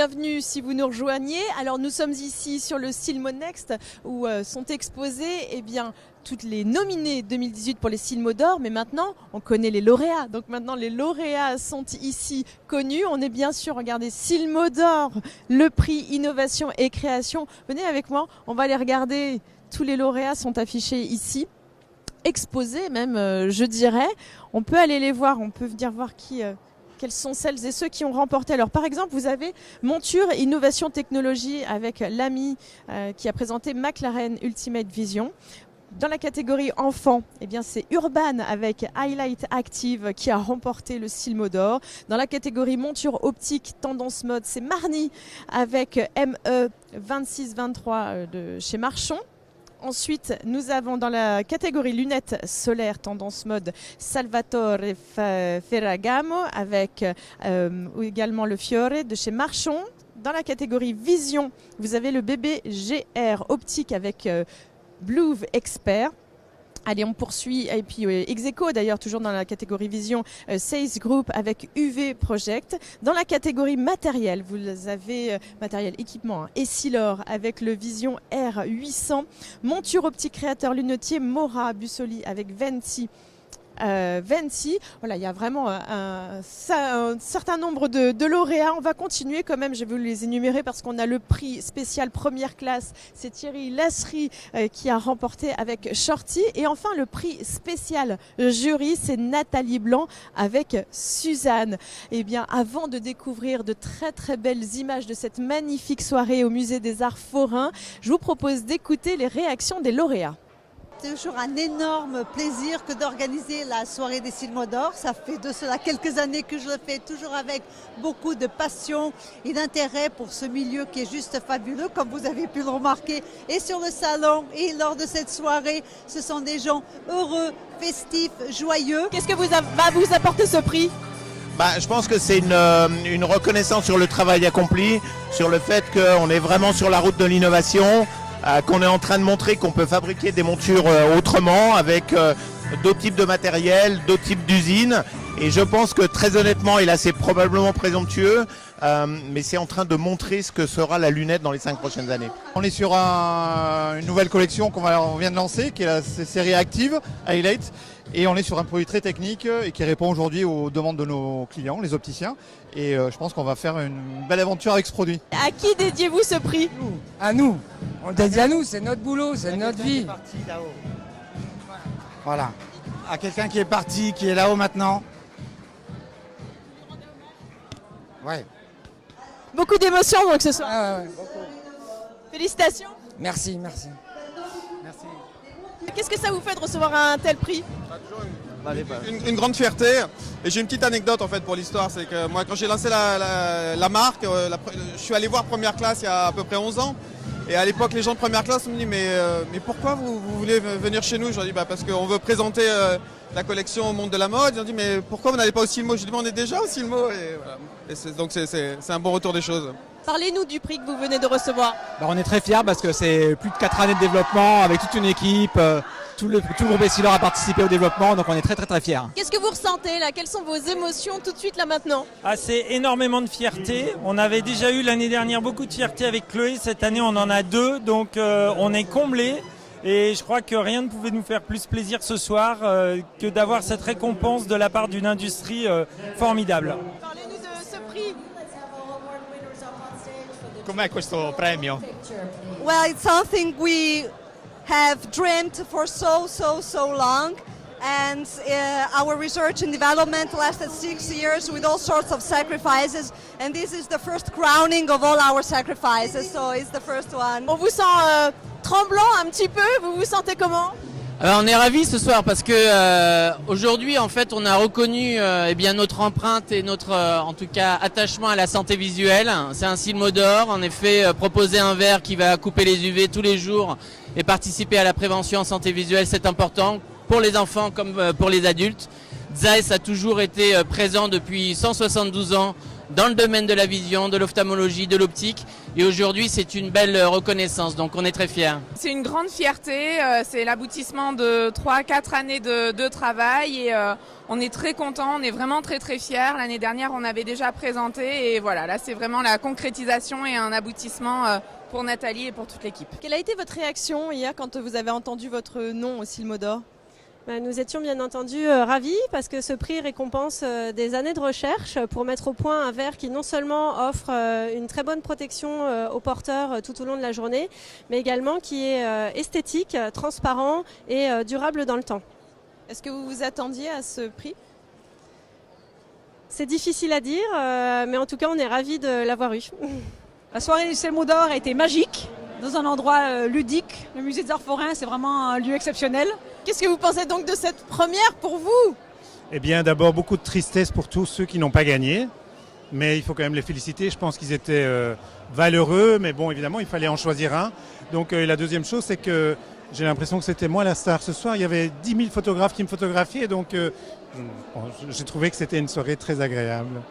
bienvenue si vous nous rejoignez. Alors nous sommes ici sur le Silmo Next où sont exposés toutes les nominés 2018 pour les Silmo d'or, mais maintenant on connaît les lauréats. Donc maintenant les lauréats sont ici connus. On est bien sûr, regardez, Silmo d'or, le prix innovation et création. Venez avec moi, on va les regarder. Tous les lauréats sont affichés ici, exposés même, je dirais. On peut aller les voir, on peut venir voir quelles sont celles et ceux qui ont remporté. Alors par exemple, vous avez Monture Innovation Technologie avec l'AMI qui a présenté McLaren Ultimate Vision. Dans la catégorie enfants, c'est Urban avec Highlight Active qui a remporté le Silmo d'or. Dans la catégorie monture optique tendance mode, c'est Marni avec ME 2623 de chez Marchon. Ensuite, nous avons dans la catégorie lunettes solaires tendance mode Salvatore Ferragamo avec également le Fiore de chez Marchon. Dans la catégorie vision, vous avez le bébé GR optique avec Blue Expert. Allez, on poursuit. Et puis Execo, d'ailleurs, toujours dans la catégorie vision, Sales Group avec UV Project. Dans la catégorie matériel, vous avez matériel équipement, Essilor avec le Vision R800. Monture optique créateur lunetier Mora Bussoli avec Venti. Voilà, il y a vraiment un certain nombre de lauréats. On va continuer quand même, je vais vous les énumérer parce qu'on a le prix spécial première classe, c'est Thierry Lasserie qui a remporté avec Shorty. Et enfin le prix spécial jury, c'est Nathalie Blanc avec Suzanne. Avant de découvrir de très très belles images de cette magnifique soirée au Musée des Arts Forains, je vous propose d'écouter les réactions des lauréats. C'est toujours un énorme plaisir que d'organiser la soirée des Silmo d'or. Ça fait de cela quelques années que je le fais, toujours avec beaucoup de passion et d'intérêt pour ce milieu qui est juste fabuleux, comme vous avez pu le remarquer. Et sur le salon et lors de cette soirée, ce sont des gens heureux, festifs, joyeux. Qu'est-ce que va vous apporter ce prix ? Je pense que c'est une reconnaissance sur le travail accompli, sur le fait qu'on est vraiment sur la route de l'innovation, qu'on est en train de montrer qu'on peut fabriquer des montures autrement, avec d'autres types de matériel, d'autres types d'usines. Et je pense que très honnêtement, et là c'est probablement présomptueux, mais c'est en train de montrer ce que sera la lunette dans les 5 prochaines années. On est sur une nouvelle collection qu'on vient de lancer, qui est la série Active, Highlight. Et on est sur un produit très technique et qui répond aujourd'hui aux demandes de nos clients, les opticiens. Et je pense qu'on va faire une belle aventure avec ce produit. À qui dédiez-vous ce prix ? À nous. On le dédie à nous, c'est notre boulot, c'est notre vie. Voilà. À quelqu'un qui est parti, qui est là-haut maintenant. Ouais. Beaucoup d'émotions donc ce soir. Ouais, beaucoup. Félicitations. Merci. Qu'est-ce que ça vous fait de recevoir un tel prix ? Une grande fierté. Et j'ai une petite anecdote en fait pour l'histoire, c'est que moi quand j'ai lancé la marque, je suis allé voir première classe il y a à peu près 11 ans. Et à l'époque les gens de première classe me disent mais pourquoi vous voulez venir chez nous ? Je leur dis parce qu'on veut présenter la collection au monde de la mode. Ils ont dit mais pourquoi vous n'allez pas au Silmo ? Je dis mais on est déjà au Silmo. Et voilà. Donc c'est un bon retour des choses. Parlez-nous du prix que vous venez de recevoir. On est très fiers parce que c'est plus de 4 années de développement avec toute une équipe. Tout le groupe Essilor a participé au développement, donc on est très très très fiers. Qu'est-ce que vous ressentez là ? Quelles sont vos émotions tout de suite là maintenant ? C'est énormément de fierté. On avait déjà eu l'année dernière beaucoup de fierté avec Chloé. Cette année on en a 2, donc on est comblés. Et je crois que rien ne pouvait nous faire plus plaisir ce soir que d'avoir cette récompense de la part d'une industrie formidable. Parlez-nous de ce prix. Com'è questo premio? Well, it's something we have dreamed for so long. And our research and development lasted 6 years with all sorts of sacrifices. And this is the first crowning of all our sacrifices. So it's the first one. On vous sent tremblant un petit peu. Vous vous sentez comment ? On est ravis ce soir parce que aujourd'hui en fait on a reconnu notre empreinte et notre en tout cas attachement à la santé visuelle. C'est un Silmo d'or, en effet proposer un verre qui va couper les UV tous les jours et participer à la prévention en santé visuelle, c'est important pour les enfants comme pour les adultes. Zeiss a toujours été présent depuis 172 ans dans le domaine de la vision, de l'ophtalmologie, de l'optique. Et aujourd'hui, c'est une belle reconnaissance, donc on est très fiers. C'est une grande fierté, c'est l'aboutissement de 3-4 années de travail et on est très contents, on est vraiment très très fiers. L'année dernière, on avait déjà présenté et voilà, là c'est vraiment la concrétisation et un aboutissement pour Nathalie et pour toute l'équipe. Quelle a été votre réaction hier quand vous avez entendu votre nom au Silmo d'Or ? Nous étions bien entendu ravis parce que ce prix récompense des années de recherche pour mettre au point un verre qui non seulement offre une très bonne protection aux porteurs tout au long de la journée, mais également qui est esthétique, transparent et durable dans le temps. Est-ce que vous vous attendiez à ce prix ? C'est difficile à dire, mais en tout cas on est ravis de l'avoir eu. La soirée du Silmo d'Or a été magique, dans un endroit ludique. Le musée des Arts Forains, c'est vraiment un lieu exceptionnel. Qu'est-ce que vous pensez donc de cette première pour vous ? Eh bien, d'abord, beaucoup de tristesse pour tous ceux qui n'ont pas gagné. Mais il faut quand même les féliciter. Je pense qu'ils étaient valeureux. Mais bon, évidemment, il fallait en choisir un. Donc, la deuxième chose, c'est que j'ai l'impression que c'était moi la star ce soir. Il y avait 10 000 photographes qui me photographiaient. Donc, j'ai trouvé que c'était une soirée très agréable.